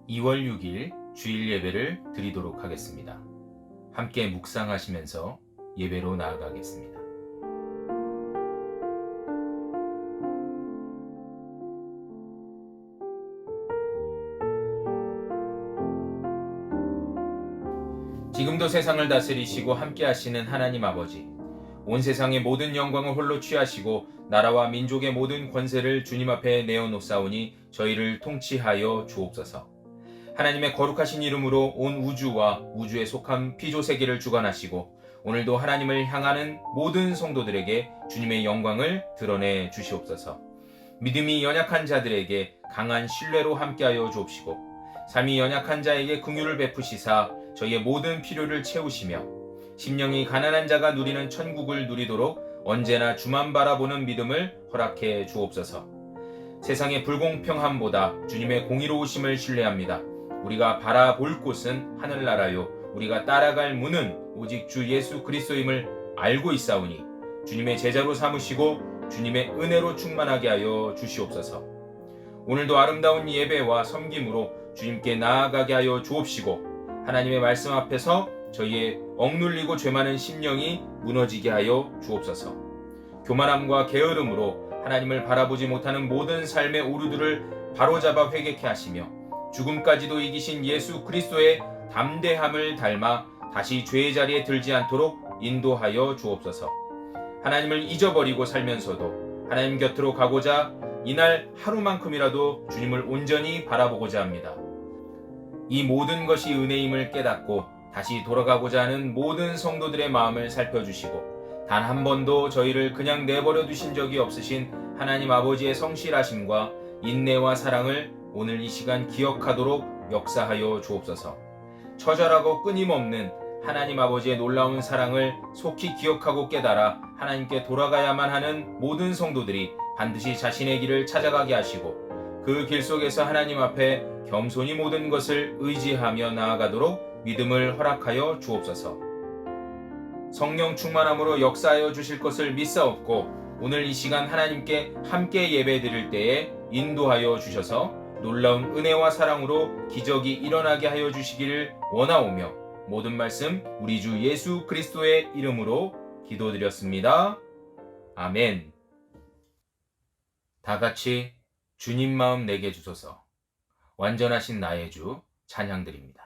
2월 6일 주일 예배를 드리도록 하겠습니다. 함께 묵상하시면서 예배로 나아가겠습니다. 지금도 세상을 다스리시고 함께 하시는 하나님 아버지, 온 세상의 모든 영광을 홀로 취하시고 나라와 민족의 모든 권세를 주님 앞에 내어놓사오니 저희를 통치하여 주옵소서. 하나님의 거룩하신 이름으로 온 우주와 우주에 속한 피조세계를 주관하시고 오늘도 하나님을 향하는 모든 성도들에게 주님의 영광을 드러내 주시옵소서. 믿음이 연약한 자들에게 강한 신뢰로 함께하여 주옵시고 삶이 연약한 자에게 긍휼을 베푸시사 저희의 모든 필요를 채우시며 심령이 가난한 자가 누리는 천국을 누리도록 언제나 주만 바라보는 믿음을 허락해 주옵소서. 세상의 불공평함보다 주님의 공의로우심을 신뢰합니다. 우리가 바라볼 곳은 하늘나라요 우리가 따라갈 문은 오직 주 예수 그리스도임을 알고 있사오니 주님의 제자로 삼으시고 주님의 은혜로 충만하게 하여 주시옵소서. 오늘도 아름다운 예배와 섬김으로 주님께 나아가게 하여 주옵시고 하나님의 말씀 앞에서 저희의 억눌리고 죄 많은 심령이 무너지게 하여 주옵소서. 교만함과 게으름으로 하나님을 바라보지 못하는 모든 삶의 오류들을 바로잡아 회개케 하시며 죽음까지도 이기신 예수 그리스도의 담대함을 닮아 다시 죄의 자리에 들지 않도록 인도하여 주옵소서. 하나님을 잊어버리고 살면서도 하나님 곁으로 가고자 이날 하루만큼이라도 주님을 온전히 바라보고자 합니다. 이 모든 것이 은혜임을 깨닫고 다시 돌아가고자 하는 모든 성도들의 마음을 살펴주시고 단 한 번도 저희를 그냥 내버려 두신 적이 없으신 하나님 아버지의 성실하심과 인내와 사랑을 오늘 이 시간 기억하도록 역사하여 주옵소서. 처절하고 끊임없는 하나님 아버지의 놀라운 사랑을 속히 기억하고 깨달아 하나님께 돌아가야만 하는 모든 성도들이 반드시 자신의 길을 찾아가게 하시고 그 길 속에서 하나님 앞에 겸손히 모든 것을 의지하며 나아가도록 믿음을 허락하여 주옵소서. 성령 충만함으로 역사하여 주실 것을 믿사옵고 오늘 이 시간 하나님께 함께 예배 드릴 때에 인도하여 주셔서 놀라운 은혜와 사랑으로 기적이 일어나게 하여 주시기를 원하오며 모든 말씀 우리 주 예수 그리스도의 이름으로 기도드렸습니다. 아멘. 다 같이 주님 마음 내게 주소서. 완전하신 나의 주 찬양드립니다.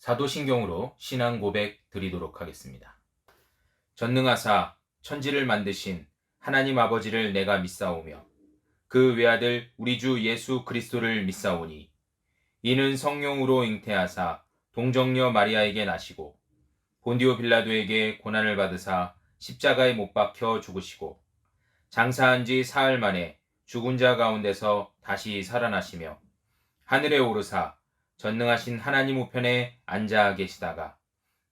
사도신경으로 신앙 고백 드리도록 하겠습니다. 전능하사 천지를 만드신 하나님 아버지를 내가 믿사오며 그 외아들 우리 주 예수 그리스도를 믿사오니 이는 성령으로 잉태하사 동정녀 마리아에게 나시고 본디오 빌라도에게 고난을 받으사 십자가에 못 박혀 죽으시고 장사한 지 사흘 만에 죽은 자 가운데서 다시 살아나시며 하늘에 오르사 전능하신 하나님 우편에 앉아 계시다가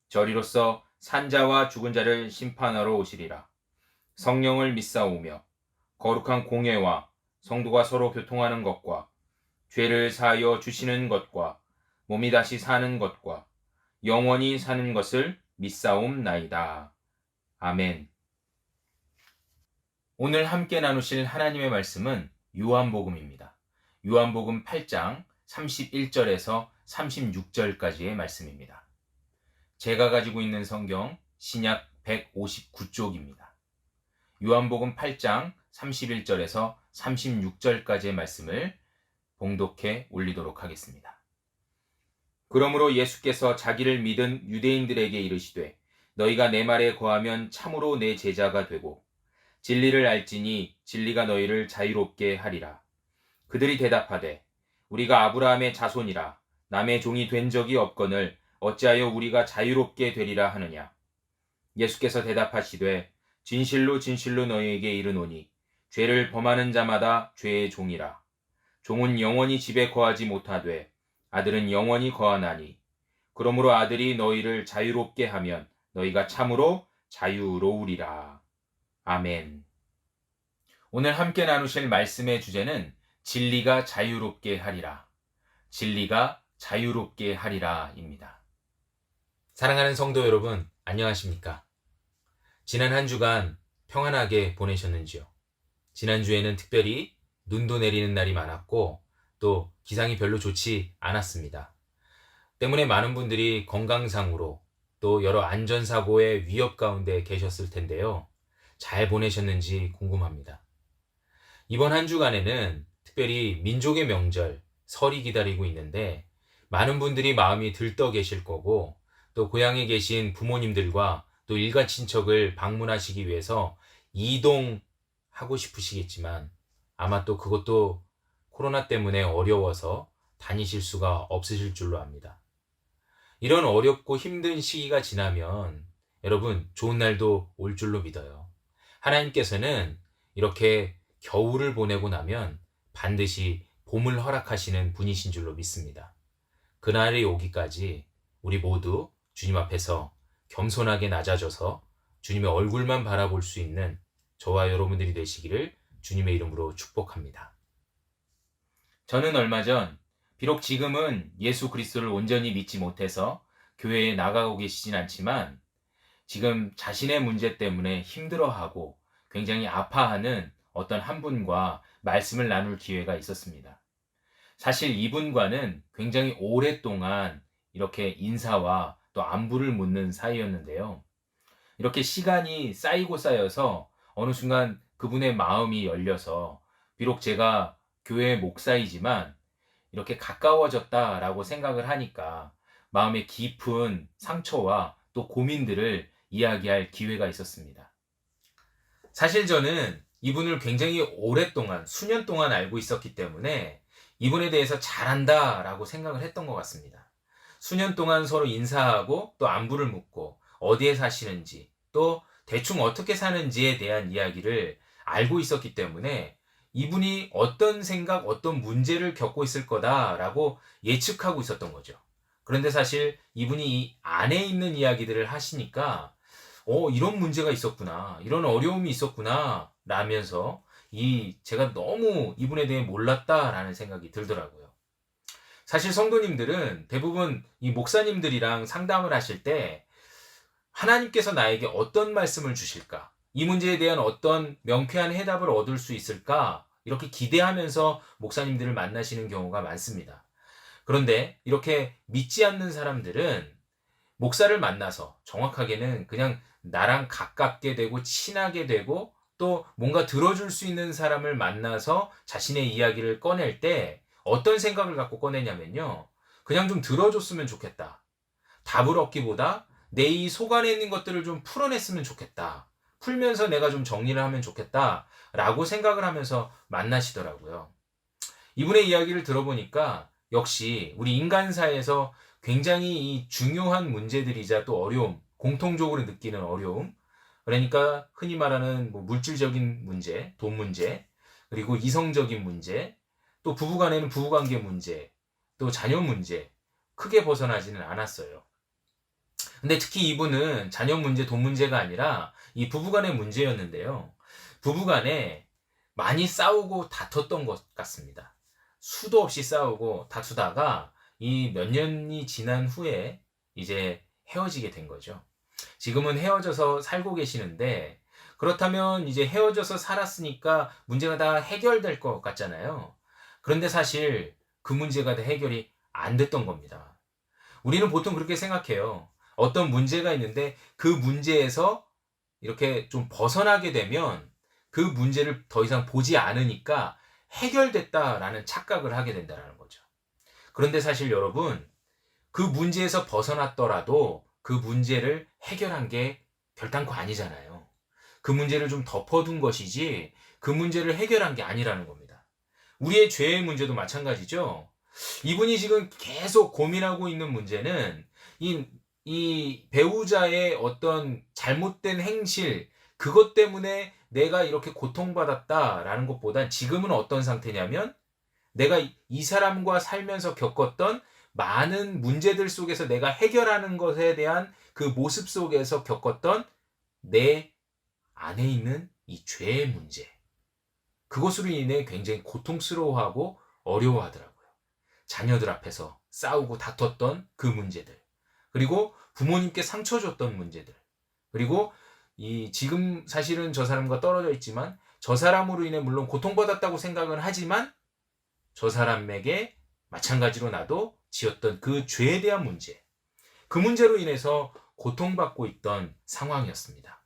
저리로서 산자와 죽은 자를 심판하러 오시리라. 성령을 믿사오며 거룩한 공예와 성도가 서로 교통하는 것과 죄를 사하여 주시는 것과 몸이 다시 사는 것과 영원히 사는 것을 믿사옵나이다. 아멘. 오늘 함께 나누실 하나님의 말씀은 요한복음입니다. 요한복음 8장 31절에서 36절까지의 말씀입니다. 제가 가지고 있는 성경 신약 159쪽입니다. 요한복음 8장 31절에서 36절까지의 말씀을 봉독해 올리도록 하겠습니다. 그러므로 예수께서 자기를 믿은 유대인들에게 이르시되 너희가 내 말에 거하면 참으로 내 제자가 되고 진리를 알지니 진리가 너희를 자유롭게 하리라. 그들이 대답하되 우리가 아브라함의 자손이라 남의 종이 된 적이 없거늘 어찌하여 우리가 자유롭게 되리라 하느냐. 예수께서 대답하시되 진실로 진실로 너희에게 이르노니 죄를 범하는 자마다 죄의 종이라. 종은 영원히 집에 거하지 못하되 아들은 영원히 거하나니 그러므로 아들이 너희를 자유롭게 하면 너희가 참으로 자유로우리라. 아멘. 오늘 함께 나누실 말씀의 주제는 진리가 자유롭게 하리라. 진리가 자유롭게 하리라입니다. 사랑하는 성도 여러분, 안녕하십니까? 지난 한 주간 평안하게 보내셨는지요? 지난주에는 특별히 눈도 내리는 날이 많았고 또 기상이 별로 좋지 않았습니다. 때문에 많은 분들이 건강상으로 또 여러 안전사고의 위협 가운데 계셨을 텐데요. 잘 보내셨는지 궁금합니다. 이번 한 주간에는 특별히 민족의 명절, 설이 기다리고 있는데 많은 분들이 마음이 들떠 계실 거고 또 고향에 계신 부모님들과 또 일가 친척을 방문하시기 위해서 이동하고 싶으시겠지만 아마 또 그것도 코로나 때문에 어려워서 다니실 수가 없으실 줄로 압니다. 이런 어렵고 힘든 시기가 지나면 여러분 좋은 날도 올 줄로 믿어요. 하나님께서는 이렇게 겨울을 보내고 나면 반드시 봄을 허락하시는 분이신 줄로 믿습니다. 그날이 오기까지 우리 모두 주님 앞에서 겸손하게 낮아져서 주님의 얼굴만 바라볼 수 있는 저와 여러분들이 되시기를 주님의 이름으로 축복합니다. 저는 얼마 전 비록 지금은 예수 그리스도를 온전히 믿지 못해서 교회에 나가고 계시진 않지만 지금 자신의 문제 때문에 힘들어하고 굉장히 아파하는 어떤 한 분과 말씀을 나눌 기회가 있었습니다. 사실 이분과는 굉장히 오랫동안 이렇게 인사와 또 안부를 묻는 사이였는데요. 이렇게 시간이 쌓이고 쌓여서 어느 순간 그분의 마음이 열려서 비록 제가 교회 목사이지만 이렇게 가까워졌다라고 생각을 하니까 마음의 깊은 상처와 또 고민들을 이야기할 기회가 있었습니다. 사실 저는 이분을 굉장히 오랫동안, 수년 동안 알고 있었기 때문에 이분에 대해서 잘한다라고 생각을 했던 것 같습니다. 수년 동안 서로 인사하고 또 안부를 묻고 어디에 사시는지 또 대충 어떻게 사는지에 대한 이야기를 알고 있었기 때문에 이분이 어떤 생각, 어떤 문제를 겪고 있을 거다라고 예측하고 있었던 거죠. 그런데 사실 이분이 이 안에 있는 이야기들을 하시니까 이런 문제가 있었구나, 이런 어려움이 있었구나 라면서 제가 너무 이분에 대해 몰랐다라는 생각이 들더라고요. 사실 성도님들은 대부분 이 목사님들이랑 상담을 하실 때 하나님께서 나에게 어떤 말씀을 주실까? 이 문제에 대한 어떤 명쾌한 해답을 얻을 수 있을까? 이렇게 기대하면서 목사님들을 만나시는 경우가 많습니다. 그런데 이렇게 믿지 않는 사람들은 목사를 만나서 정확하게는 그냥 나랑 가깝게 되고 친하게 되고 또 뭔가 들어줄 수 있는 사람을 만나서 자신의 이야기를 꺼낼 때 어떤 생각을 갖고 꺼내냐면요. 그냥 좀 들어줬으면 좋겠다. 답을 얻기보다 내 이 속 안에 있는 것들을 좀 풀어냈으면 좋겠다. 풀면서 내가 좀 정리를 하면 좋겠다. 라고 생각을 하면서 만나시더라고요. 이분의 이야기를 들어보니까 역시 우리 인간사에서 굉장히 이 중요한 문제들이자 또 어려움, 공통적으로 느끼는 어려움, 그러니까 흔히 말하는 뭐 물질적인 문제, 돈 문제, 그리고 이성적인 문제, 또 부부간에는 부부관계 문제, 또 자녀 문제, 크게 벗어나지는 않았어요. 근데 특히 이분은 자녀 문제, 돈 문제가 아니라 이 부부간의 문제였는데요. 부부간에 많이 싸우고 다퉜던 것 같습니다. 수도 없이 싸우고 다투다가 이 몇 년이 지난 후에 이제 헤어지게 된 거죠. 지금은 헤어져서 살고 계시는데, 그렇다면 이제 헤어져서 살았으니까 문제가 다 해결될 것 같잖아요. 그런데 사실 그 문제가 다 해결이 안 됐던 겁니다. 우리는 보통 그렇게 생각해요. 어떤 문제가 있는데 그 문제에서 이렇게 좀 벗어나게 되면 그 문제를 더 이상 보지 않으니까 해결됐다라는 착각을 하게 된다는 거죠. 그런데 사실 여러분, 그 문제에서 벗어났더라도 그 문제를 해결한 게 결단코 아니잖아요. 그 문제를 좀 덮어둔 것이지 그 문제를 해결한 게 아니라는 겁니다. 우리의 죄의 문제도 마찬가지죠. 이분이 지금 계속 고민하고 있는 문제는 이 배우자의 어떤 잘못된 행실, 그것 때문에 내가 이렇게 고통받았다라는 것보단 지금은 어떤 상태냐면 내가 이 사람과 살면서 겪었던 많은 문제들 속에서 내가 해결하는 것에 대한 그 모습 속에서 겪었던 내 안에 있는 이 죄의 문제. 그것으로 인해 굉장히 고통스러워하고 어려워하더라고요. 자녀들 앞에서 싸우고 다퉜던 그 문제들. 그리고 부모님께 상처 줬던 문제들. 그리고 지금 사실은 저 사람과 떨어져 있지만 저 사람으로 인해 물론 고통받았다고 생각은 하지만 저 사람에게 마찬가지로 나도 지었던 그 죄에 대한 문제. 그 문제로 인해서 고통받고 있던 상황이었습니다.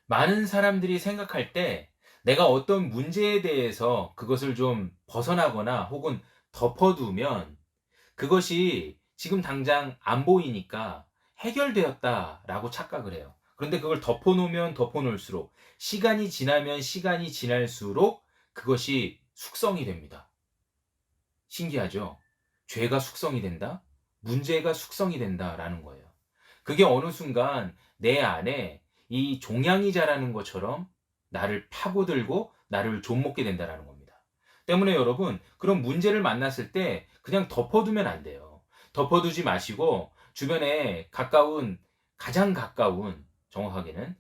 많은 사람들이 생각할 때 내가 어떤 문제에 대해서 그것을 좀 벗어나거나 혹은 덮어두면 그것이 지금 당장 안 보이니까 해결되었다라고 착각을 해요. 그런데 그걸 덮어놓으면 덮어놓을수록 시간이 지나면 시간이 지날수록 그것이 숙성이 됩니다. 신기하죠? 죄가 숙성이 된다? 문제가 숙성이 된다라는 거예요. 그게 어느 순간 내 안에 이 종양이 자라는 것처럼 나를 파고들고 나를 좀먹게 된다라는 겁니다. 때문에 여러분, 그런 문제를 만났을 때 그냥 덮어두면 안 돼요. 덮어두지 마시고 주변에 가장 가까운 정확하게는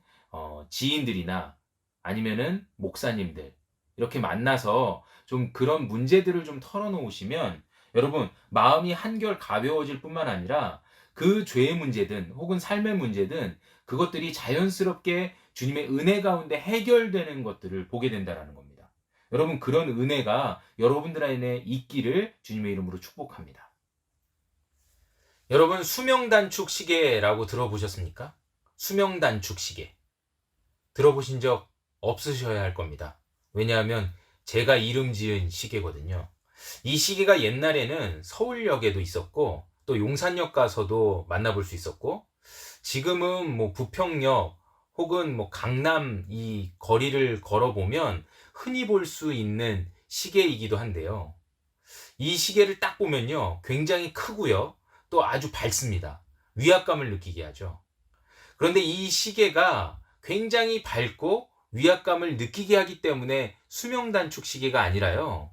지인들이나 아니면은 목사님들 이렇게 만나서 좀 그런 문제들을 좀 털어놓으시면 여러분 마음이 한결 가벼워질 뿐만 아니라 그 죄의 문제든 혹은 삶의 문제든 그것들이 자연스럽게 주님의 은혜 가운데 해결되는 것들을 보게 된다는 겁니다. 여러분 그런 은혜가 여러분들 안에 있기를 주님의 이름으로 축복합니다. 여러분 수명단축 시계라고 들어보셨습니까? 수명단축 시계. 들어보신 적 없으셔야 할 겁니다. 왜냐하면 제가 이름 지은 시계거든요. 이 시계가 옛날에는 서울역에도 있었고 또 용산역 가서도 만나볼 수 있었고 지금은 뭐 부평역 혹은 뭐 강남 이 거리를 걸어보면 흔히 볼 수 있는 시계이기도 한데요. 이 시계를 딱 보면요. 굉장히 크고요. 또 아주 밝습니다. 위압감을 느끼게 하죠. 그런데 이 시계가 굉장히 밝고 위압감을 느끼게 하기 때문에 수명 단축 시계가 아니라요.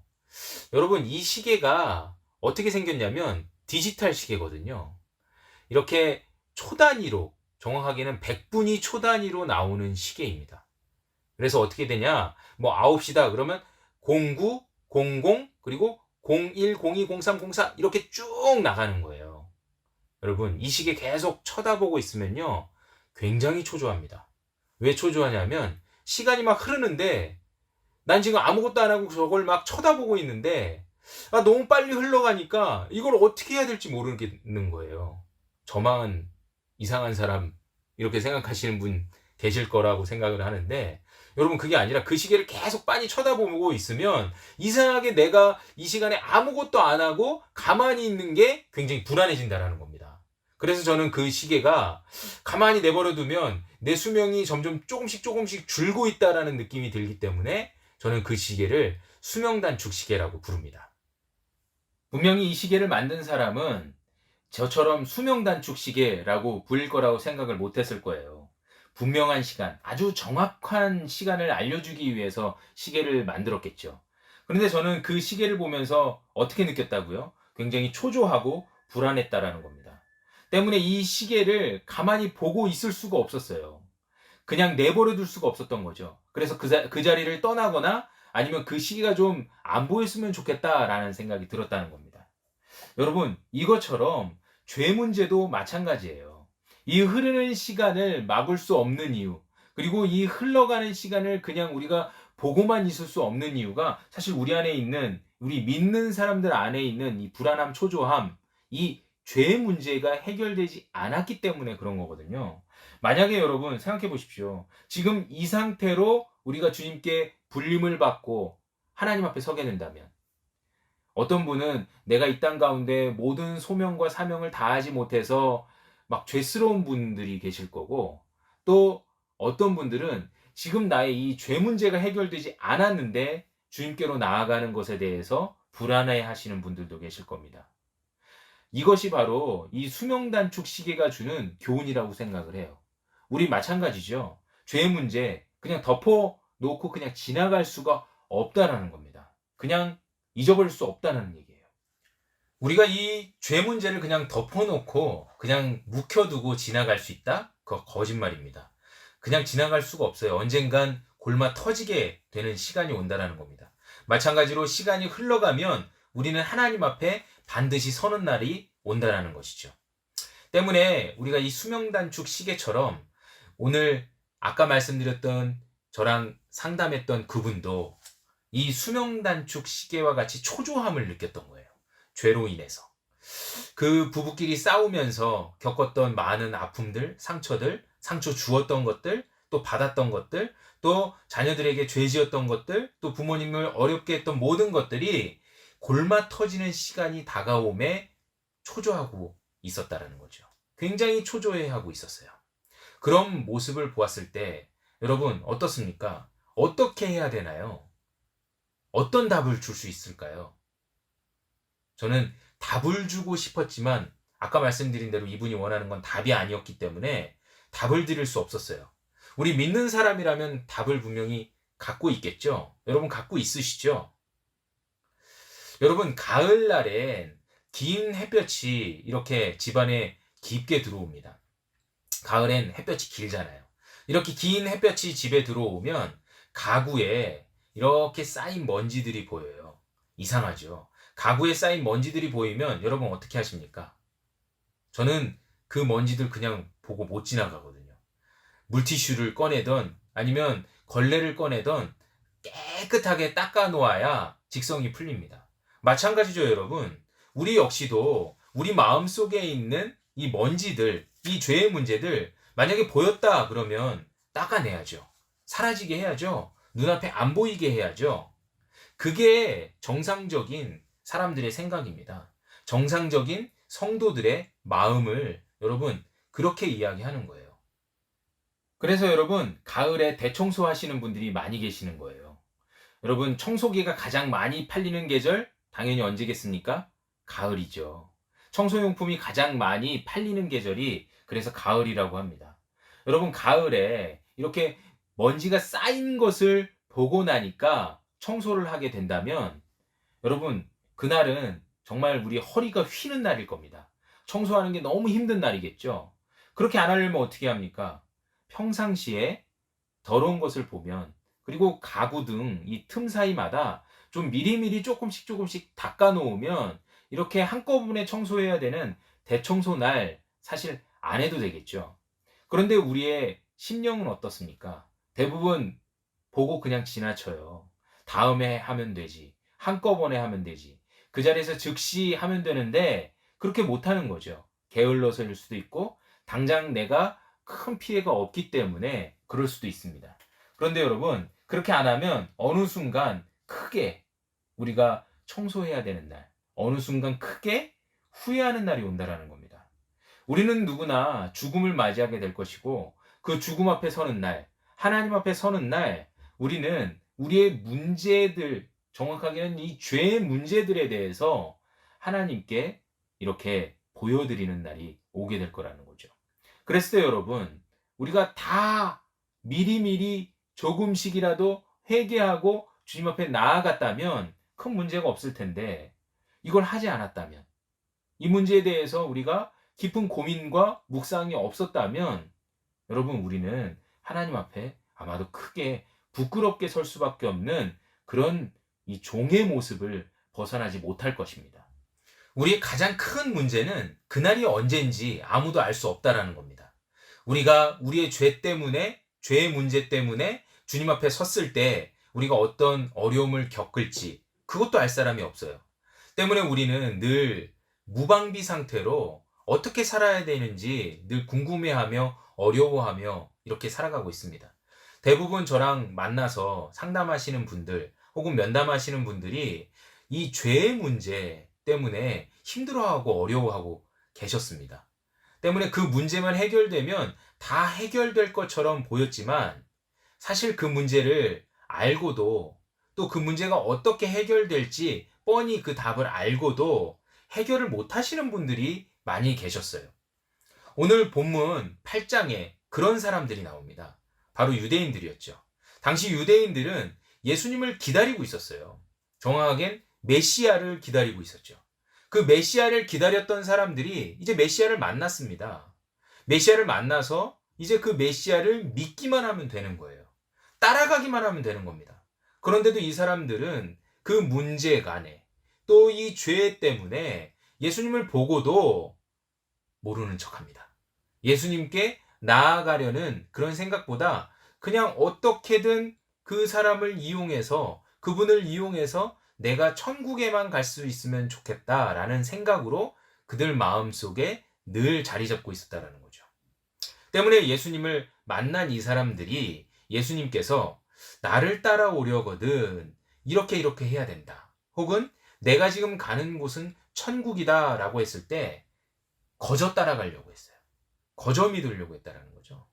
여러분 이 시계가 어떻게 생겼냐면 디지털 시계거든요. 이렇게 초단위로 정확하게는 100분위 초단위로 나오는 시계입니다. 그래서 어떻게 되냐? 뭐 9시다 그러면 09, 00 그리고 01, 02, 03, 04 이렇게 쭉 나가는 거예요. 여러분 이 시계 계속 쳐다보고 있으면요. 굉장히 초조합니다. 왜 초조하냐면 시간이 막 흐르는데 난 지금 아무것도 안 하고 저걸 막 쳐다보고 있는데 너무 빨리 흘러가니까 이걸 어떻게 해야 될지 모르겠는 거예요. 저만 이상한 사람 이렇게 생각하시는 분 계실 거라고 생각을 하는데 여러분 그게 아니라 그 시계를 계속 빤히 쳐다보고 있으면 이상하게 내가 이 시간에 아무것도 안 하고 가만히 있는 게 굉장히 불안해진다는 겁니다. 그래서 저는 그 시계가 가만히 내버려 두면 내 수명이 점점 조금씩 줄고 있다라는 느낌이 들기 때문에 저는 그 시계를 수명 단축 시계라고 부릅니다. 분명히 이 시계를 만든 사람은 저처럼 수명 단축 시계라고 불릴 거라고 생각을 못 했을 거예요. 분명한 시간, 아주 정확한 시간을 알려주기 위해서 시계를 만들었겠죠. 그런데 저는 그 시계를 보면서 어떻게 느꼈다고요? 굉장히 초조하고 불안했다라는 겁니다. 때문에 이 시계를 가만히 보고 있을 수가 없었어요. 그냥 내버려 둘 수가 없었던 거죠. 그래서 그 자리를 떠나거나 아니면 그 시계가 좀 안 보였으면 좋겠다라는 생각이 들었다는 겁니다. 여러분, 이것처럼 죄 문제도 마찬가지예요. 이 흐르는 시간을 막을 수 없는 이유, 그리고 이 흘러가는 시간을 그냥 우리가 보고만 있을 수 없는 이유가 사실 우리 안에 있는, 우리 믿는 사람들 안에 있는 이 불안함, 초조함, 이 죄 문제가 해결되지 않았기 때문에 그런 거거든요. 만약에 여러분 생각해 보십시오. 지금 이 상태로 우리가 주님께 불림을 받고 하나님 앞에 서게 된다면, 어떤 분은 내가 이 땅 가운데 모든 소명과 사명을 다하지 못해서 막 죄스러운 분들이 계실 거고, 또 어떤 분들은 지금 나의 이 죄 문제가 해결되지 않았는데 주님께로 나아가는 것에 대해서 불안해 하시는 분들도 계실 겁니다. 이것이 바로 이 수명 단축 시계가 주는 교훈이라고 생각을 해요. 우리 마찬가지죠. 죄 문제 그냥 덮어 놓고 그냥 지나갈 수가 없다라는 겁니다. 그냥 잊어버릴 수 없다는 얘기예요. 우리가 이 죄 문제를 그냥 덮어놓고 그냥 묵혀두고 지나갈 수 있다? 그거 거짓말입니다. 그냥 지나갈 수가 없어요. 언젠간 골마 터지게 되는 시간이 온다라는 겁니다. 마찬가지로 시간이 흘러가면 우리는 하나님 앞에 반드시 서는 날이 온다라는 것이죠. 때문에 우리가 이 수명 단축 시계처럼 오늘 아까 말씀드렸던 저랑 상담했던 그분도 이 수명 단축 시계와 같이 초조함을 느꼈던 거예요. 죄로 인해서. 그 부부끼리 싸우면서 겪었던 많은 아픔들, 상처들, 상처 주었던 것들, 또 받았던 것들, 또 자녀들에게 죄 지었던 것들, 또 부모님을 어렵게 했던 모든 것들이 골마 터지는 시간이 다가옴에 초조하고 있었다라는 거죠. 굉장히 초조해하고 있었어요. 그런 모습을 보았을 때 여러분 어떻습니까? 어떻게 해야 되나요? 어떤 답을 줄 수 있을까요? 저는 답을 주고 싶었지만 아까 말씀드린 대로 이분이 원하는 건 답이 아니었기 때문에 답을 드릴 수 없었어요. 우리 믿는 사람이라면 답을 분명히 갖고 있겠죠? 여러분 갖고 있으시죠? 여러분 가을날엔 긴 햇볕이 이렇게 집안에 깊게 들어옵니다. 가을엔 햇볕이 길잖아요. 이렇게 긴 햇볕이 집에 들어오면 가구에 이렇게 쌓인 먼지들이 보여요. 이상하죠? 가구에 쌓인 먼지들이 보이면 여러분 어떻게 하십니까? 저는 그 먼지들 그냥 보고 못 지나가거든요. 물티슈를 꺼내던 아니면 걸레를 꺼내던 깨끗하게 닦아 놓아야 직성이 풀립니다. 마찬가지죠, 여러분. 우리 역시도 우리 마음속에 있는 이 먼지들, 이 죄의 문제들 만약에 보였다 그러면 닦아내야죠. 사라지게 해야죠. 눈앞에 안 보이게 해야죠. 그게 정상적인 사람들의 생각입니다. 정상적인 성도들의 마음을 여러분 그렇게 이야기하는 거예요. 그래서 여러분 가을에 대청소 하시는 분들이 많이 계시는 거예요. 여러분 청소기가 가장 많이 팔리는 계절 당연히 언제겠습니까? 가을이죠. 청소용품이 가장 많이 팔리는 계절이 그래서 가을이라고 합니다. 여러분 가을에 이렇게 먼지가 쌓인 것을 보고 나니까 청소를 하게 된다면 여러분 그날은 정말 우리 허리가 휘는 날일 겁니다. 청소하는 게 너무 힘든 날이겠죠. 그렇게 안 하려면 어떻게 합니까? 평상시에 더러운 것을 보면 그리고 가구 등 이 틈 사이마다 좀 미리미리 조금씩 닦아 놓으면 이렇게 한꺼번에 청소해야 되는 대청소 날 사실 안 해도 되겠죠. 그런데 우리의 심령은 어떻습니까? 대부분 보고 그냥 지나쳐요. 다음에 하면 되지. 한꺼번에 하면 되지. 그 자리에서 즉시 하면 되는데 그렇게 못하는 거죠. 게을러서일 수도 있고 당장 내가 큰 피해가 없기 때문에 그럴 수도 있습니다. 그런데 여러분 그렇게 안 하면 어느 순간 크게 우리가 청소해야 되는 날, 어느 순간 크게 후회하는 날이 온다라는 겁니다. 우리는 누구나 죽음을 맞이하게 될 것이고 그 죽음 앞에 서는 날, 하나님 앞에 서는 날 우리는 우리의 문제들, 정확하게는 이 죄의 문제들에 대해서 하나님께 이렇게 보여드리는 날이 오게 될 거라는 거죠. 그랬을 때 여러분, 우리가 다 미리미리 조금씩이라도 회개하고 주님 앞에 나아갔다면 큰 문제가 없을 텐데, 이걸 하지 않았다면, 이 문제에 대해서 우리가 깊은 고민과 묵상이 없었다면, 여러분, 우리는 하나님 앞에 아마도 크게 부끄럽게 설 수밖에 없는 그런 이 종의 모습을 벗어나지 못할 것입니다. 우리의 가장 큰 문제는 그날이 언제인지 아무도 알 수 없다라는 겁니다. 우리가 우리의 죄 때문에, 죄의 문제 때문에 주님 앞에 섰을 때 우리가 어떤 어려움을 겪을지 그것도 알 사람이 없어요. 때문에 우리는 늘 무방비 상태로 어떻게 살아야 되는지 늘 궁금해하며 어려워하며 이렇게 살아가고 있습니다. 대부분 저랑 만나서 상담하시는 분들 혹은 면담하시는 분들이 이 죄의 문제 때문에 힘들어하고 어려워하고 계셨습니다. 때문에 그 문제만 해결되면 다 해결될 것처럼 보였지만 사실 그 문제를 알고도 또 그 문제가 어떻게 해결될지 뻔히 그 답을 알고도 해결을 못 하시는 분들이 많이 계셨어요. 오늘 본문 8장에 그런 사람들이 나옵니다. 바로 유대인들이었죠. 당시 유대인들은 예수님을 기다리고 있었어요. 정확하겐 메시아를 기다리고 있었죠. 그 메시아를 기다렸던 사람들이 이제 메시아를 만났습니다. 메시아를 만나서 이제 그 메시아를 믿기만 하면 되는 거예요. 따라가기만 하면 되는 겁니다. 그런데도 이 사람들은 그 문제간에 또 이 죄 때문에 예수님을 보고도 모르는 척합니다. 예수님께 나아가려는 그런 생각보다 그냥 어떻게든 그 사람을 이용해서, 그분을 이용해서 내가 천국에만 갈 수 있으면 좋겠다라는 생각으로 그들 마음속에 늘 자리 잡고 있었다라는 거죠. 때문에 예수님을 만난 이 사람들이 예수님께서 나를 따라오려거든 이렇게 해야 된다. 혹은 내가 지금 가는 곳은 천국이다 라고 했을 때 거저 따라가려고 했어요. 거저 믿으려고 했다라는 거죠.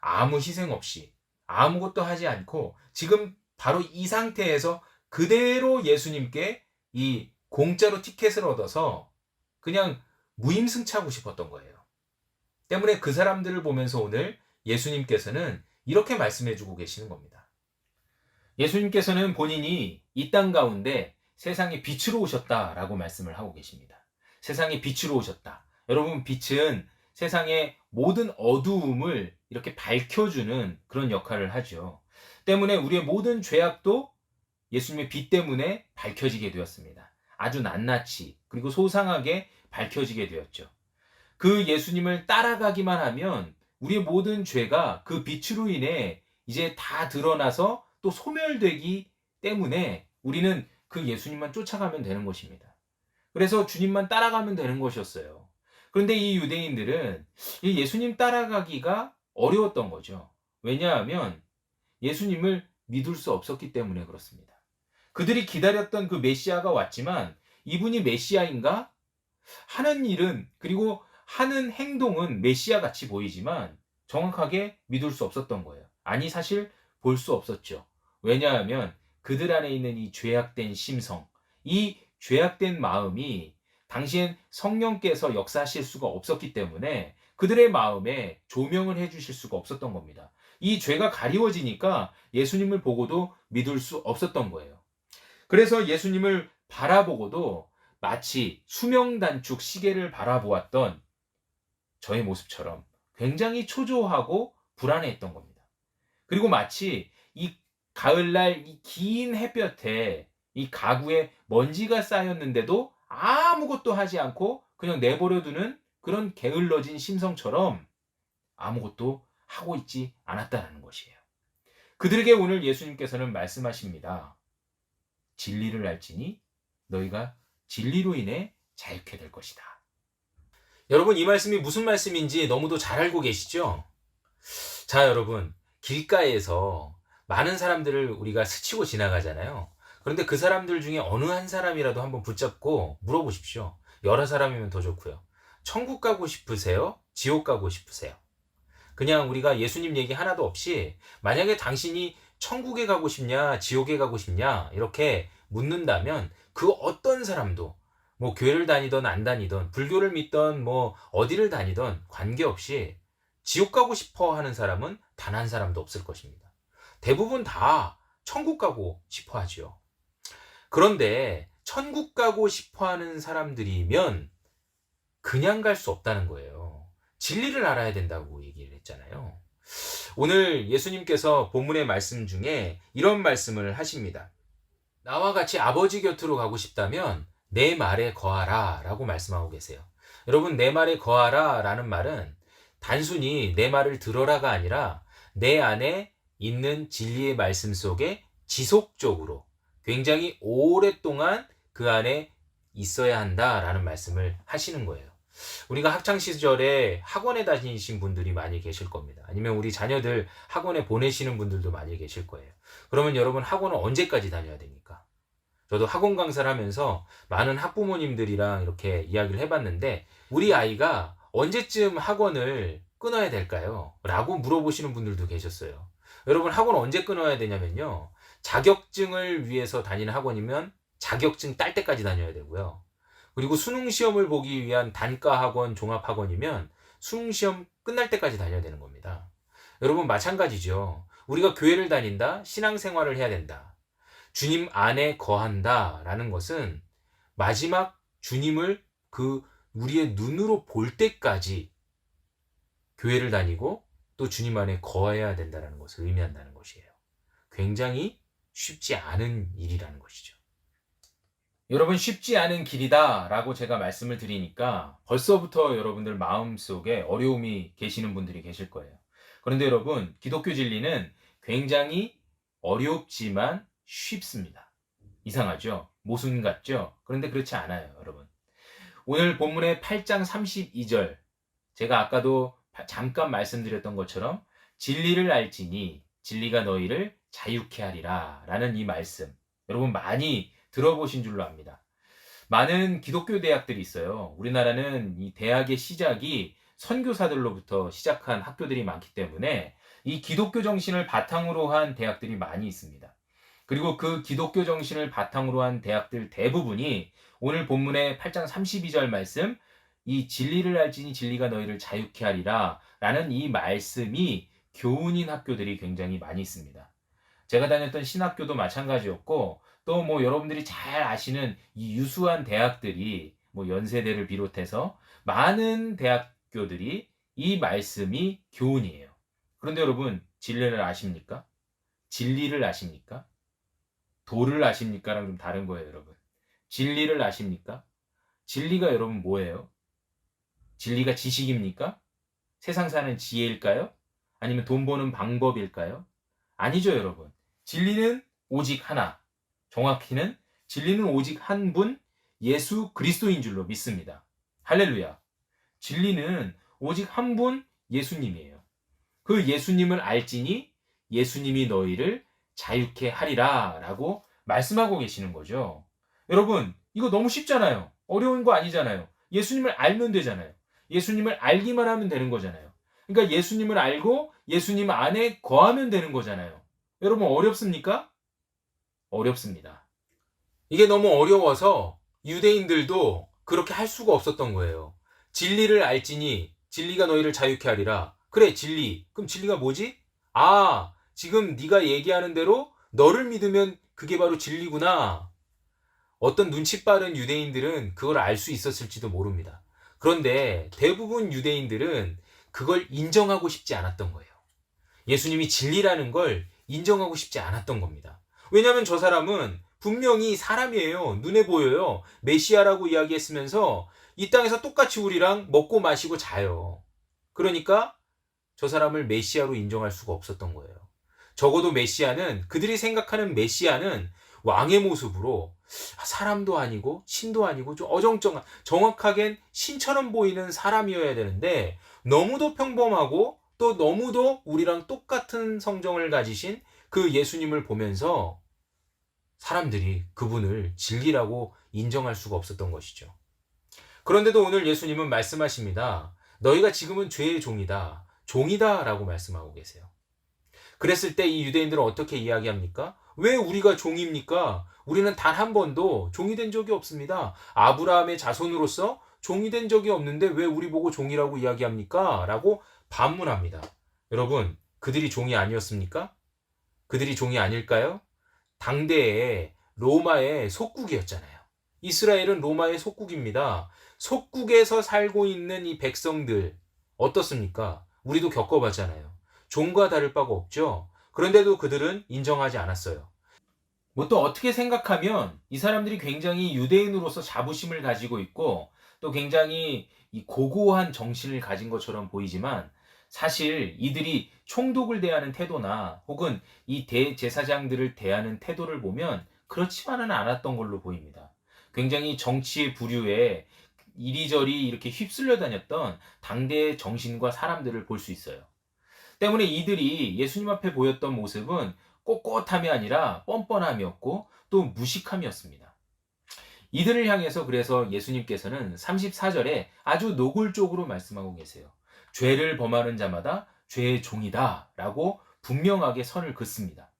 아무 희생 없이 아무것도 하지 않고 지금 바로 이 상태에서 그대로 예수님께 이 공짜로 티켓을 얻어서 그냥 무임승차하고 싶었던 거예요. 때문에 그 사람들을 보면서 오늘 예수님께서는 이렇게 말씀해주고 계시는 겁니다. 예수님께서는 본인이 이 땅 가운데 세상의 빛으로 오셨다라고 말씀을 하고 계십니다. 세상의 빛으로 오셨다. 여러분, 빛은 세상의 모든 어두움을 이렇게 밝혀주는 그런 역할을 하죠. 때문에 우리의 모든 죄악도 예수님의 빛 때문에 밝혀지게 되었습니다. 아주 낱낱이 그리고 소상하게 밝혀지게 되었죠. 그 예수님을 따라가기만 하면 우리의 모든 죄가 그 빛으로 인해 이제 다 드러나서 또 소멸되기 때문에 우리는 그 예수님만 쫓아가면 되는 것입니다. 그래서 주님만 따라가면 되는 것이었어요. 그런데 이 유대인들은 이 예수님 따라가기가 어려웠던 거죠. 왜냐하면 예수님을 믿을 수 없었기 때문에 그렇습니다. 그들이 기다렸던 그 메시아가 왔지만 이분이 메시아인가? 하는 일은, 그리고 하는 행동은 메시아 같이 보이지만 정확하게 믿을 수 없었던 거예요. 아니, 사실 볼 수 없었죠. 왜냐하면 그들 안에 있는 이 죄악된 심성, 이 죄악된 마음이 당시엔 성령께서 역사하실 수가 없었기 때문에 그들의 마음에 조명을 해주실 수가 없었던 겁니다. 이 죄가 가리워지니까 예수님을 보고도 믿을 수 없었던 거예요. 그래서 예수님을 바라보고도 마치 수명단축 시계를 바라보았던 저의 모습처럼 굉장히 초조하고 불안해했던 겁니다. 그리고 마치 이 가을날 이 긴 햇볕에 이 가구에 먼지가 쌓였는데도 아무것도 하지 않고 그냥 내버려두는 그런 게을러진 심성처럼 아무것도 하고 있지 않았다는 것이에요. 그들에게 오늘 예수님께서는 말씀하십니다. 진리를 알지니 너희가 진리로 인해 자유케 될 것이다. 여러분, 이 말씀이 무슨 말씀인지 너무도 잘 알고 계시죠? 자, 여러분, 길가에서 많은 사람들을 우리가 스치고 지나가잖아요. 그런데 그 사람들 중에 어느 한 사람이라도 한번 붙잡고 물어보십시오. 여러 사람이면 더 좋고요. 천국 가고 싶으세요? 지옥 가고 싶으세요? 그냥 우리가 예수님 얘기 하나도 없이 만약에 당신이 천국에 가고 싶냐, 지옥에 가고 싶냐 이렇게 묻는다면 그 어떤 사람도 뭐 교회를 다니던 안 다니던 불교를 믿던 뭐 어디를 다니던 관계없이 지옥 가고 싶어 하는 사람은 단 한 사람도 없을 것입니다. 대부분 다 천국 가고 싶어 하지요. 그런데 천국 가고 싶어 하는 사람들이면 그냥 갈 수 없다는 거예요. 진리를 알아야 된다고 얘기를 했잖아요. 오늘 예수님께서 본문의 말씀 중에 이런 말씀을 하십니다. 나와 같이 아버지 곁으로 가고 싶다면 내 말에 거하라 라고 말씀하고 계세요. 여러분, 내 말에 거하라 라는 말은 단순히 내 말을 들어라가 아니라 내 안에 있는 진리의 말씀 속에 지속적으로 굉장히 오랫동안 그 안에 있어야 한다라는 말씀을 하시는 거예요. 우리가 학창 시절에 학원에 다니신 분들이 많이 계실 겁니다. 아니면 우리 자녀들 학원에 보내시는 분들도 많이 계실 거예요. 그러면 여러분, 학원은 언제까지 다녀야 됩니까? 저도 학원 강사를 하면서 많은 학부모님들이랑 이렇게 이야기를 해봤는데 우리 아이가 언제쯤 학원을 끊어야 될까요? 라고 물어보시는 분들도 계셨어요. 여러분, 학원 언제 끊어야 되냐면요, 자격증을 위해서 다니는 학원이면 자격증 딸 때까지 다녀야 되고요. 그리고 수능 시험을 보기 위한 단과 학원, 종합 학원이면 수능 시험 끝날 때까지 다녀야 되는 겁니다. 여러분, 마찬가지죠. 우리가 교회를 다닌다, 신앙생활을 해야 된다, 주님 안에 거한다라는 것은 마지막 주님을 우리의 눈으로 볼 때까지 교회를 다니고 또 주님 안에 거해야 된다는 것을 의미한다는 것이에요. 굉장히 쉽지 않은 일이라는 것이죠. 여러분, 쉽지 않은 길이다 라고 제가 말씀을 드리니까 벌써부터 여러분들 마음속에 어려움이 계시는 분들이 계실 거예요. 그런데 여러분, 기독교 진리는 굉장히 어렵지만 쉽습니다. 이상하죠? 모순 같죠? 그런데 그렇지 않아요, 여러분. 오늘 본문의 8장 32절, 제가 아까도 잠깐 말씀드렸던 것처럼 진리를 알지니 진리가 너희를 자유케 하리라 라는 이 말씀, 여러분 많이 들어보신 줄로 압니다. 많은 기독교 대학들이 있어요. 우리나라는 이 대학의 시작이 선교사들로부터 시작한 학교들이 많기 때문에 이 기독교 정신을 바탕으로 한 대학들이 많이 있습니다. 그리고 그 기독교 정신을 바탕으로 한 대학들 대부분이 오늘 본문의 8장 32절 말씀, 이 진리를 알지니 진리가 너희를 자유케 하리라 라는 이 말씀이 교훈인 학교들이 굉장히 많이 있습니다. 제가 다녔던 신학교도 마찬가지였고, 또 뭐 여러분들이 잘 아시는 이 유수한 대학들이 뭐 연세대를 비롯해서 많은 대학교들이 이 말씀이 교훈이에요. 그런데 여러분, 진리를 아십니까? 진리를 아십니까? 도를 아십니까랑 좀 다른 거예요, 여러분. 진리를 아십니까? 진리가 여러분 뭐예요? 진리가 지식입니까? 세상 사는 지혜일까요? 아니면 돈 버는 방법일까요? 아니죠, 여러분. 진리는 오직 하나. 정확히는 진리는 오직 한 분, 예수 그리스도인 줄로 믿습니다. 할렐루야. 진리는 오직 한 분, 예수님이에요. 그 예수님을 알지니 예수님이 너희를 자유케 하리라 라고 말씀하고 계시는 거죠. 여러분, 이거 너무 쉽잖아요. 어려운 거 아니잖아요. 예수님을 알면 되잖아요. 예수님을 알기만 하면 되는 거잖아요. 그러니까 예수님을 알고 예수님 안에 거하면 되는 거잖아요. 여러분, 어렵습니까? 어렵습니다. 이게 너무 어려워서 유대인들도 그렇게 할 수가 없었던 거예요. 진리를 알지니 진리가 너희를 자유케 하리라. 그래, 진리. 그럼 진리가 뭐지? 아, 지금 네가 얘기하는 대로 너를 믿으면 그게 바로 진리구나. 어떤 눈치 빠른 유대인들은 그걸 알 수 있었을지도 모릅니다. 그런데 대부분 유대인들은 그걸 인정하고 싶지 않았던 거예요. 예수님이 진리라는 걸 인정하고 싶지 않았던 겁니다. 왜냐하면 저 사람은 분명히 사람이에요. 눈에 보여요. 메시아라고 이야기했으면서 이 땅에서 똑같이 우리랑 먹고 마시고 자요. 그러니까 저 사람을 메시아로 인정할 수가 없었던 거예요. 적어도 메시아는, 그들이 생각하는 메시아는 왕의 모습으로 사람도 아니고 신도 아니고 좀 어정쩡한, 정확하겐 신처럼 보이는 사람이어야 되는데 너무도 평범하고 또 너무도 우리랑 똑같은 성정을 가지신 그 예수님을 보면서 사람들이 그분을 진리라고 인정할 수가 없었던 것이죠. 그런데도 오늘 예수님은 말씀하십니다. 너희가 지금은 죄의 종이다. 종이다 라고 말씀하고 계세요. 그랬을 때 이 유대인들은 어떻게 이야기합니까? 왜 우리가 종입니까? 우리는 단 한 번도 종이 된 적이 없습니다. 아브라함의 자손으로서 종이 된 적이 없는데 왜 우리 보고 종이라고 이야기합니까? 라고 반문합니다. 여러분, 그들이 종이 아니었습니까? 그들이 종이 아닐까요? 당대에 로마의 속국이었잖아요. 이스라엘은 로마의 속국입니다. 속국에서 살고 있는 이 백성들 어떻습니까? 우리도 겪어봤잖아요. 종과 다를 바가 없죠. 그런데도 그들은 인정하지 않았어요. 뭐 또 어떻게 생각하면 이 사람들이 굉장히 유대인으로서 자부심을 가지고 있고 또 굉장히 이 고고한 정신을 가진 것처럼 보이지만 사실 이들이 총독을 대하는 태도나 혹은 이 대제사장들을 대하는 태도를 보면 그렇지만은 않았던 걸로 보입니다. 굉장히 정치의 부류에 이리저리 이렇게 휩쓸려 다녔던 당대의 정신과 사람들을 볼 수 있어요. 때문에 이들이 예수님 앞에 보였던 모습은 꼿꼿함이 아니라 뻔뻔함이었고 또 무식함이었습니다. 이들을 향해서 그래서 예수님께서는 34절에 아주 노골적으로 말씀하고 계세요. 죄를 범하는 자마다 죄의 종이다 라고 분명하게 선을 긋습니다.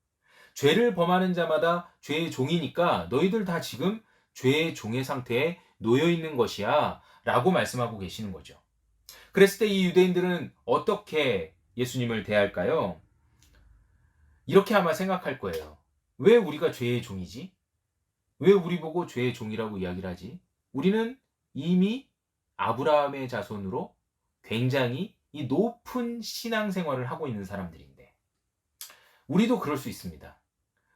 죄를 범하는 자마다 죄의 종이니까 너희들 다 지금 죄의 종의 상태에 놓여 있는 것이야 라고 말씀하고 계시는 거죠. 그랬을 때 이 유대인들은 어떻게 예수님을 대할까요? 이렇게 아마 생각할 거예요. 왜 우리가 죄의 종이지? 왜 우리 보고 죄의 종이라고 이야기를 하지? 우리는 이미 아브라함의 자손으로 굉장히 이 높은 신앙생활을 하고 있는 사람들인데 우리도 그럴 수 있습니다.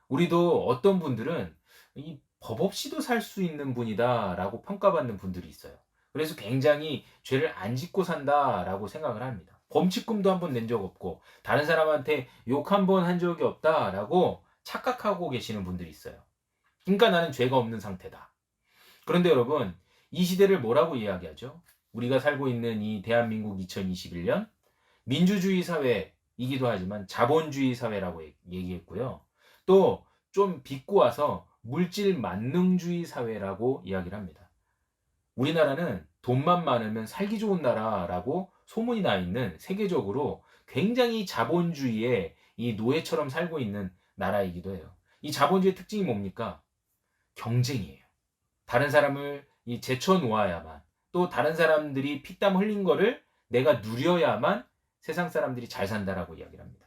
우리도 어떤 분들은 이 법 없이도 살 수 있는 분이다 라고 평가받는 분들이 있어요. 그래서 굉장히 죄를 안 짓고 산다 라고 생각을 합니다. 범칙금도 한 번 낸 적 없고 다른 사람한테 욕 한 번 한 적이 없다 라고 착각하고 계시는 분들이 있어요. 그러니까 나는 죄가 없는 상태다. 그런데 여러분, 이 시대를 뭐라고 이야기하죠? 우리가 살고 있는 이 대한민국 2021년 민주주의 사회이기도 하지만 자본주의 사회라고 얘기했고요. 또 좀 비꼬아서 물질 만능주의 사회라고 이야기를 합니다. 우리나라는 돈만 많으면 살기 좋은 나라라고 소문이 나 있는 세계적으로 굉장히 자본주의의 이 노예처럼 살고 있는 나라이기도 해요. 이 자본주의 특징이 뭡니까? 경쟁이에요. 다른 사람을 제쳐 놓아야만 또 다른 사람들이 피땀 흘린 거를 내가 누려야만 세상 사람들이 잘 산다라고 이야기를 합니다.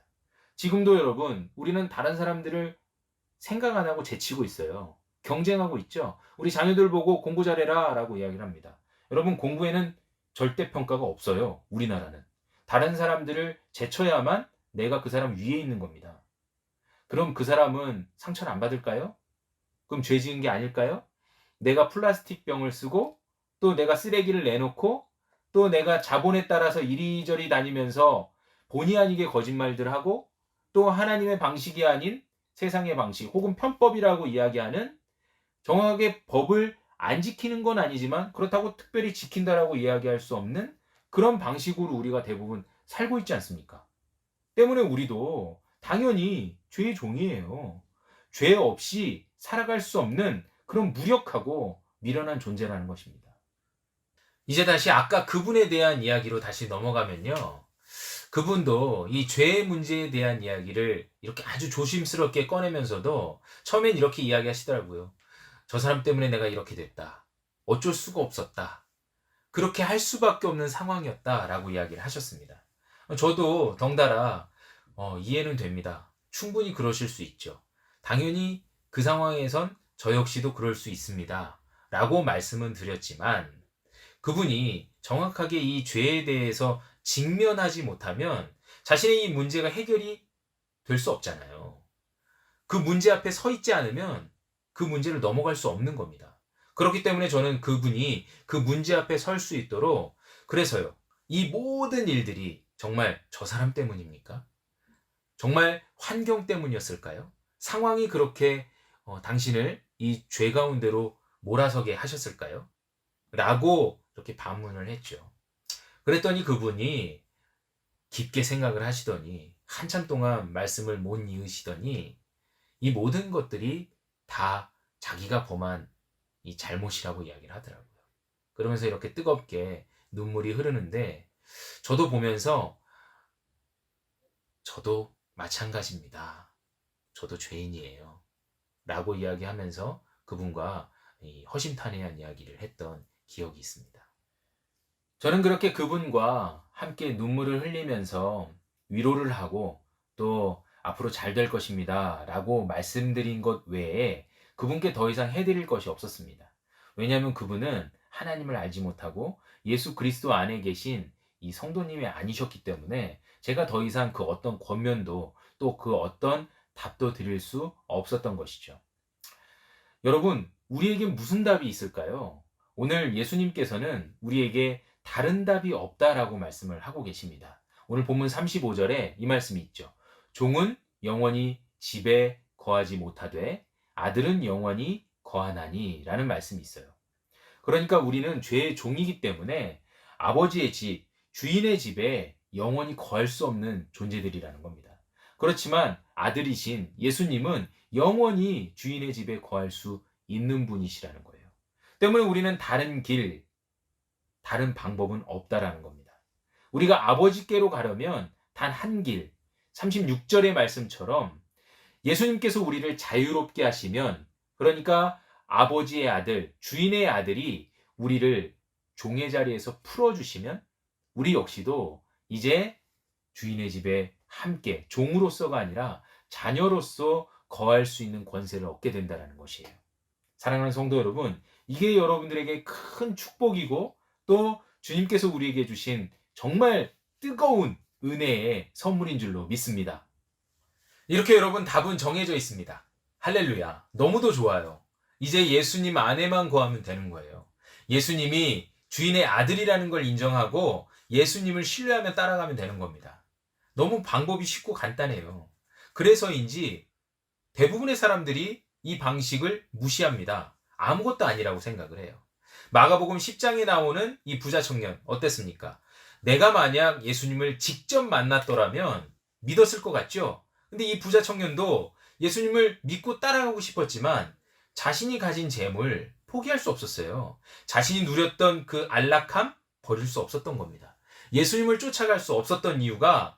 지금도 여러분 우리는 다른 사람들을 생각 안 하고 제치고 있어요. 경쟁하고 있죠. 우리 자녀들 보고 공부 잘해라 라고 이야기를 합니다. 여러분 공부에는 절대 평가가 없어요. 우리나라는. 다른 사람들을 제쳐야만 내가 그 사람 위에 있는 겁니다. 그럼 그 사람은 상처를 안 받을까요? 그럼 죄 지은 게 아닐까요? 내가 플라스틱 병을 쓰고 또 내가 쓰레기를 내놓고 또 내가 자본에 따라서 이리저리 다니면서 본의 아니게 거짓말들 하고 또 하나님의 방식이 아닌 세상의 방식 혹은 편법이라고 이야기하는 정확하게 법을 안 지키는 건 아니지만 그렇다고 특별히 지킨다라고 이야기할 수 없는 그런 방식으로 우리가 대부분 살고 있지 않습니까? 때문에 우리도 당연히 죄의 종이에요. 죄 없이 살아갈 수 없는 그런 무력하고 미련한 존재라는 것입니다. 이제 다시 아까 그분에 대한 이야기로 다시 넘어가면요. 그분도 이 죄의 문제에 대한 이야기를 이렇게 아주 조심스럽게 꺼내면서도 처음엔 이렇게 이야기하시더라고요. 저 사람 때문에 내가 이렇게 됐다. 어쩔 수가 없었다. 그렇게 할 수밖에 없는 상황이었다라고 이야기를 하셨습니다. 저도 덩달아 이해는 됩니다. 충분히 그러실 수 있죠. 당연히 그 상황에선 저 역시도 그럴 수 있습니다. 라고 말씀은 드렸지만 그분이 정확하게 이 죄에 대해서 직면하지 못하면 자신의 이 문제가 해결이 될 수 없잖아요. 그 문제 앞에 서 있지 않으면 그 문제를 넘어갈 수 없는 겁니다. 그렇기 때문에 저는 그분이 그 문제 앞에 설 수 있도록 그래서요. 이 모든 일들이 정말 저 사람 때문입니까? 정말 환경 때문이었을까요? 상황이 그렇게 당신을 이 죄 가운데로 몰아서게 하셨을까요? 라고 이렇게 반문을 했죠. 그랬더니 그분이 깊게 생각을 하시더니 한참 동안 말씀을 못 이으시더니 이 모든 것들이 다 자기가 범한 이 잘못이라고 이야기를 하더라고요. 그러면서 이렇게 뜨겁게 눈물이 흐르는데 저도 보면서 저도 마찬가지입니다. 저도 죄인이에요. 라고 이야기하면서 그분과 이 허심탄회한 이야기를 했던 기억이 있습니다. 저는 그렇게 그분과 함께 눈물을 흘리면서 위로를 하고 또 앞으로 잘 될 것입니다. 라고 말씀드린 것 외에 그분께 더 이상 해드릴 것이 없었습니다. 왜냐하면 그분은 하나님을 알지 못하고 예수 그리스도 안에 계신 이 성도님이 아니셨기 때문에 제가 더 이상 그 어떤 권면도 또 그 어떤 답도 드릴 수 없었던 것이죠. 여러분, 우리에게 무슨 답이 있을까요? 오늘 예수님께서는 우리에게 다른 답이 없다라고 말씀을 하고 계십니다. 오늘 본문 35절에 이 말씀이 있죠. 종은 영원히 집에 거하지 못하되 아들은 영원히 거하나니 라는 말씀이 있어요. 그러니까 우리는 죄의 종이기 때문에 아버지의 집, 주인의 집에 영원히 거할 수 없는 존재들이라는 겁니다. 그렇지만 아들이신 예수님은 영원히 주인의 집에 거할 수 있는 분이시라는 거예요. 때문에 우리는 다른 길, 다른 방법은 없다라는 겁니다. 우리가 아버지께로 가려면 단 한 길, 36절의 말씀처럼 예수님께서 우리를 자유롭게 하시면, 그러니까 아버지의 아들, 주인의 아들이 우리를 종의 자리에서 풀어주시면 우리 역시도 이제 주인의 집에 함께 종으로서가 아니라 자녀로서 거할 수 있는 권세를 얻게 된다는 것이에요. 사랑하는 성도 여러분, 이게 여러분들에게 큰 축복이고 또 주님께서 우리에게 주신 정말 뜨거운 은혜의 선물인 줄로 믿습니다. 이렇게 여러분 답은 정해져 있습니다. 할렐루야. 너무도 좋아요. 이제 예수님 안에만 거하면 되는 거예요. 예수님이 주인의 아들이라는 걸 인정하고 예수님을 신뢰하며 따라가면 되는 겁니다. 너무 방법이 쉽고 간단해요. 그래서인지 대부분의 사람들이 이 방식을 무시합니다. 아무것도 아니라고 생각을 해요. 마가복음 10장에 나오는 이 부자 청년 어땠습니까? 내가 만약 예수님을 직접 만났더라면 믿었을 것 같죠? 근데 이 부자 청년도 예수님을 믿고 따라가고 싶었지만 자신이 가진 재물 포기할 수 없었어요. 자신이 누렸던 그 안락함 버릴 수 없었던 겁니다. 예수님을 쫓아갈 수 없었던 이유가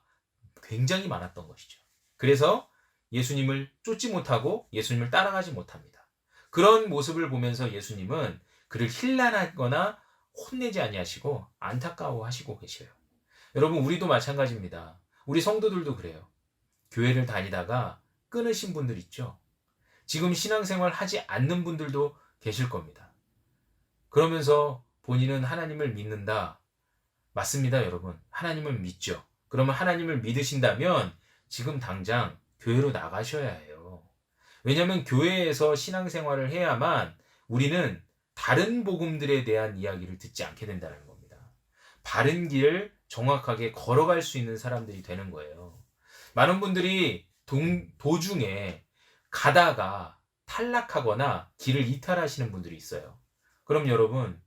굉장히 많았던 것이죠. 그래서 예수님을 쫓지 못하고 예수님을 따라가지 못합니다. 그런 모습을 보면서 예수님은 그를 힐난하거나 혼내지 아니하시고 안타까워하시고 계셔요. 여러분, 우리도 마찬가지입니다. 우리 성도들도 그래요. 교회를 다니다가 끊으신 분들 있죠. 지금 신앙생활 하지 않는 분들도 계실 겁니다. 그러면서 본인은 하나님을 믿는다. 맞습니다, 여러분. 하나님을 믿죠. 그러면 하나님을 믿으신다면 지금 당장 교회로 나가셔야 해요. 왜냐하면 교회에서 신앙생활을 해야만 우리는 다른 복음들에 대한 이야기를 듣지 않게 된다는 겁니다. 바른 길을 정확하게 걸어갈 수 있는 사람들이 되는 거예요. 많은 분들이 도중에 가다가 탈락하거나 길을 이탈하시는 분들이 있어요. 그럼 여러분,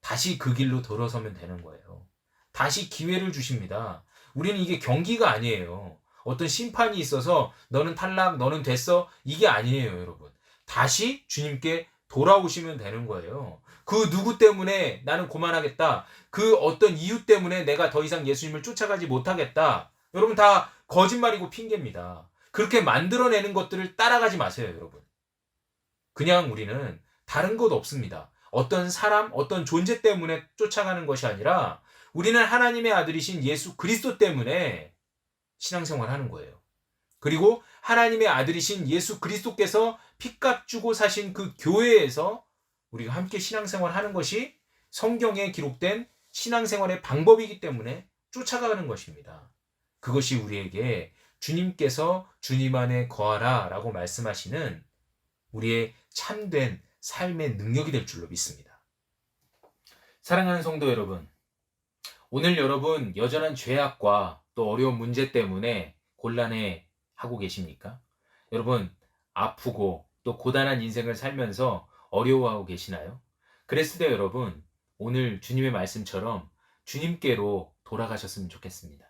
다시 그 길로 돌아서면 되는 거예요. 다시 기회를 주십니다. 우리는 이게 경기가 아니에요. 어떤 심판이 있어서 너는 탈락, 너는 됐어. 이게 아니에요, 여러분. 다시 주님께 돌아오시면 되는 거예요. 그 누구 때문에 나는 그만하겠다. 그 어떤 이유 때문에 내가 더 이상 예수님을 쫓아가지 못하겠다. 여러분, 다 거짓말이고 핑계입니다. 그렇게 만들어내는 것들을 따라가지 마세요, 여러분. 그냥 우리는 다른 것 없습니다. 어떤 사람, 어떤 존재 때문에 쫓아가는 것이 아니라 우리는 하나님의 아들이신 예수 그리스도 때문에 신앙생활 하는 거예요. 그리고 하나님의 아들이신 예수 그리스도께서 핏값 주고 사신 그 교회에서 우리가 함께 신앙생활 하는 것이 성경에 기록된 신앙생활의 방법이기 때문에 쫓아가는 것입니다. 그것이 우리에게 주님께서 주님 안에 거하라 라고 말씀하시는 우리의 참된 삶의 능력이 될 줄로 믿습니다. 사랑하는 성도 여러분, 오늘 여러분 여전한 죄악과 또 어려운 문제 때문에 곤란해 하고 계십니까? 여러분, 아프고 또 고단한 인생을 살면서 어려워하고 계시나요? 그랬을 때 여러분, 오늘 주님의 말씀처럼 주님께로 돌아가셨으면 좋겠습니다.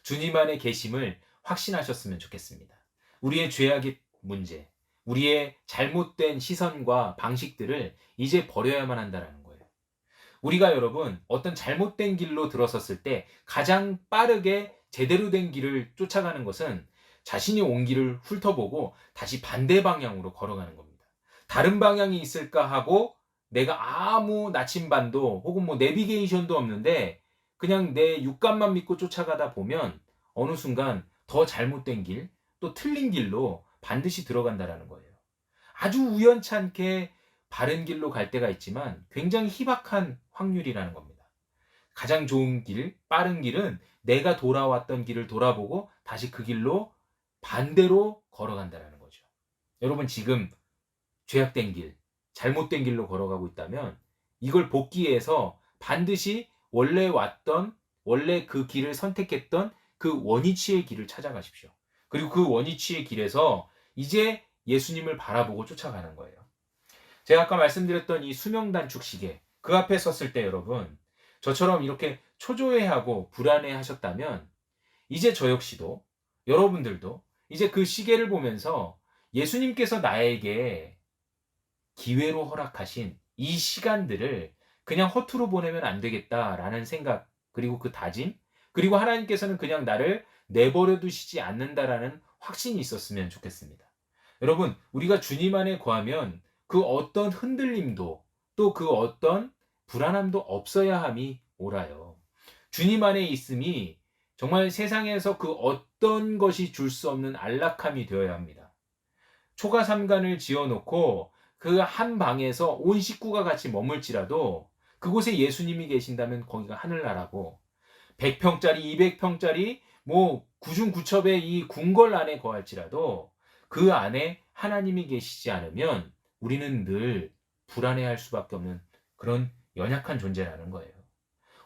주님 안에 계심을 확신하셨으면 좋겠습니다. 우리의 죄악의 문제, 우리의 잘못된 시선과 방식들을 이제 버려야만 한다는 거예요. 우리가 여러분 어떤 잘못된 길로 들어섰을 때 가장 빠르게 제대로 된 길을 쫓아가는 것은 자신이 온 길을 훑어보고 다시 반대 방향으로 걸어가는 겁니다. 다른 방향이 있을까 하고 내가 아무 나침반도 혹은 뭐 내비게이션도 없는데 그냥 내 육감만 믿고 쫓아가다 보면 어느 순간 더 잘못된 길, 또 틀린 길로 반드시 들어간다라는 거예요. 아주 우연찮게 바른 길로 갈 때가 있지만 굉장히 희박한 확률이라는 겁니다. 가장 좋은 길, 빠른 길은 내가 돌아왔던 길을 돌아보고 다시 그 길로 반대로 걸어간다라는 거죠. 여러분 지금 죄악된 길, 잘못된 길로 걸어가고 있다면 이걸 복귀해서 반드시 원래 그 길을 선택했던 그 원위치의 길을 찾아가십시오. 그리고 그 원위치의 길에서 이제 예수님을 바라보고 쫓아가는 거예요. 제가 아까 말씀드렸던 이 수명 단축 시계, 그 앞에 섰을 때 여러분, 저처럼 이렇게 초조해하고 불안해 하셨다면 이제 저 역시도, 여러분들도 이제 그 시계를 보면서 예수님께서 나에게 기회로 허락하신 이 시간들을 그냥 허투루 보내면 안 되겠다라는 생각, 그리고 그 다짐, 그리고 하나님께서는 그냥 나를 내버려 두시지 않는다라는 확신이 있었으면 좋겠습니다. 여러분, 우리가 주님 안에 거하면 그 어떤 흔들림도 또 그 어떤 불안함도 없어야 함이 옳아요. 주님 안에 있음이 정말 세상에서 그 어떤 것이 줄 수 없는 안락함이 되어야 합니다. 초가 삼간을 지어놓고 그 한 방에서 온 식구가 같이 머물지라도 그곳에 예수님이 계신다면 거기가 하늘나라고 100평짜리, 200평짜리 뭐 구중구첩의 이 궁궐 안에 거할지라도 그 안에 하나님이 계시지 않으면 우리는 늘 불안해할 수밖에 없는 그런 연약한 존재라는 거예요.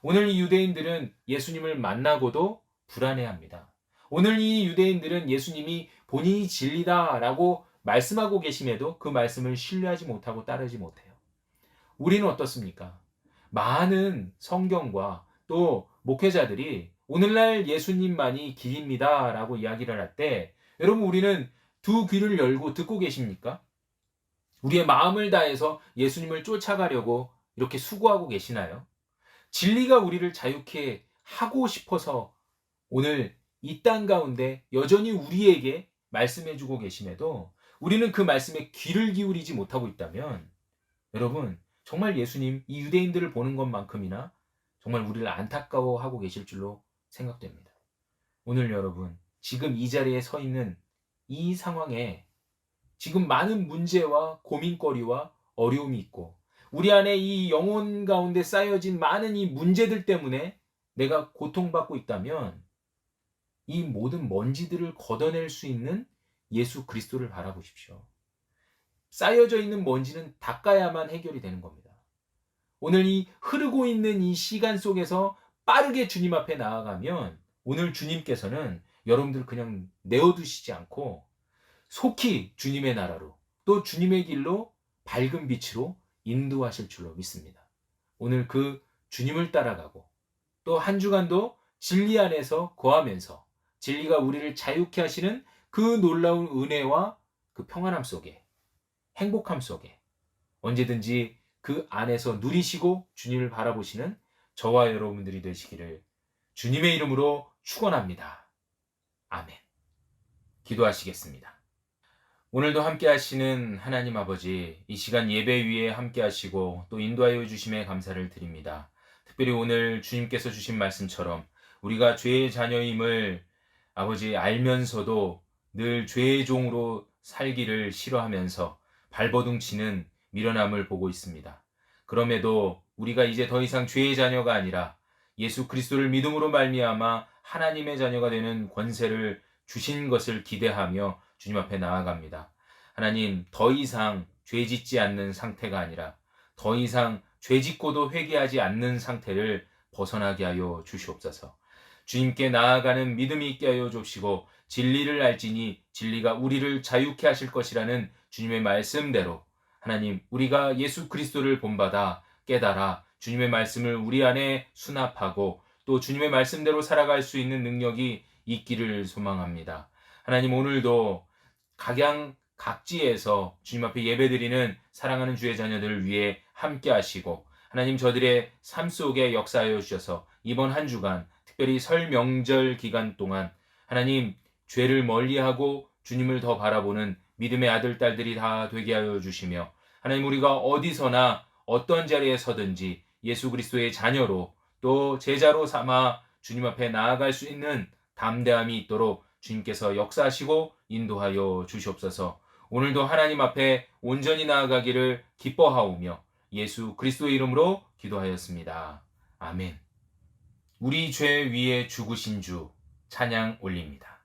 오늘 이 유대인들은 예수님을 만나고도 불안해합니다. 오늘 이 유대인들은 예수님이 본인이 진리다라고 말씀하고 계심에도 그 말씀을 신뢰하지 못하고 따르지 못해요. 우리는 어떻습니까? 많은 성경과 또 목회자들이 오늘날 예수님만이 길입니다 라고 이야기를 할 때 여러분 우리는 두 귀를 열고 듣고 계십니까? 우리의 마음을 다해서 예수님을 쫓아가려고 이렇게 수고하고 계시나요? 진리가 우리를 자유케 하고 싶어서 오늘 이 땅 가운데 여전히 우리에게 말씀해주고 계심에도 우리는 그 말씀에 귀를 기울이지 못하고 있다면 여러분 정말 예수님 이 유대인들을 보는 것만큼이나 정말 우리를 안타까워하고 계실 줄로 생각됩니다. 오늘 여러분 지금 이 자리에 서 있는 이 상황에 지금 많은 문제와 고민거리와 어려움이 있고 우리 안에 이 영혼 가운데 쌓여진 많은 이 문제들 때문에 내가 고통받고 있다면 이 모든 먼지들을 걷어낼 수 있는 예수 그리스도를 바라보십시오. 쌓여져 있는 먼지는 닦아야만 해결이 되는 겁니다. 오늘 이 흐르고 있는 이 시간 속에서 빠르게 주님 앞에 나아가면 오늘 주님께서는 여러분들 그냥 내어두시지 않고 속히 주님의 나라로 또 주님의 길로 밝은 빛으로 인도하실 줄로 믿습니다. 오늘 그 주님을 따라가고 또 한 주간도 진리 안에서 거하면서 진리가 우리를 자유케 하시는 그 놀라운 은혜와 그 평안함 속에 행복함 속에 언제든지 그 안에서 누리시고 주님을 바라보시는 저와 여러분들이 되시기를 주님의 이름으로 축원합니다. 아멘. 기도하시겠습니다. 오늘도 함께 하시는 하나님 아버지, 이 시간 예배 위에 함께 하시고 또 인도하여 주심에 감사를 드립니다. 특별히 오늘 주님께서 주신 말씀처럼 우리가 죄의 자녀임을 아버지 알면서도 늘 죄의 종으로 살기를 싫어하면서 발버둥 치는 미련함을 보고 있습니다. 그럼에도 우리가 이제 더 이상 죄의 자녀가 아니라 예수 그리스도를 믿음으로 말미암아 하나님의 자녀가 되는 권세를 주신 것을 기대하며 주님 앞에 나아갑니다. 하나님, 더 이상 죄 짓지 않는 상태가 아니라 더 이상 죄 짓고도 회개하지 않는 상태를 벗어나게 하여 주시옵소서. 주님께 나아가는 믿음이 있게 하여 주시고 진리를 알지니 진리가 우리를 자유케 하실 것이라는 주님의 말씀대로 하나님, 우리가 예수 그리스도를 본받아 깨달아 주님의 말씀을 우리 안에 수납하고 또 주님의 말씀대로 살아갈 수 있는 능력이 있기를 소망합니다. 하나님, 오늘도 각지에서 주님 앞에 예배드리는 사랑하는 주의 자녀들을 위해 함께 하시고 하나님 저들의 삶 속에 역사하여 주셔서 이번 한 주간 특별히 설 명절 기간 동안 하나님 죄를 멀리하고 주님을 더 바라보는 믿음의 아들 딸들이 다 되게 하여 주시며 하나님 우리가 어디서나 어떤 자리에 서든지 예수 그리스도의 자녀로 또 제자로 삼아 주님 앞에 나아갈 수 있는 담대함이 있도록 주님께서 역사하시고 인도하여 주시옵소서. 오늘도 하나님 앞에 온전히 나아가기를 기뻐하오며 예수 그리스도의 이름으로 기도하였습니다. 아멘. 우리 죄 위에 죽으신 주 찬양 올립니다.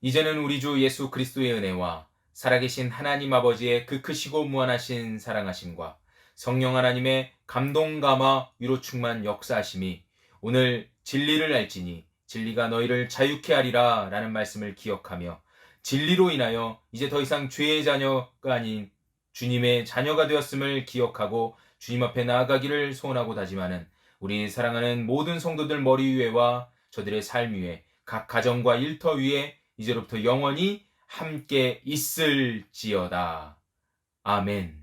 이제는 우리 주 예수 그리스도의 은혜와 살아계신 하나님 아버지의 그 크시고 무한하신 사랑하심과 성령 하나님의 감동 감화 위로 충만 역사하심이 오늘 진리를 알지니 진리가 너희를 자유케 하리라 라는 말씀을 기억하며 진리로 인하여 이제 더 이상 죄의 자녀가 아닌 주님의 자녀가 되었음을 기억하고 주님 앞에 나아가기를 소원하고 다짐하는 우리 사랑하는 모든 성도들 머리 위에와 저들의 삶 위에 각 가정과 일터 위에 이제로부터 영원히 함께 있을지어다. 아멘.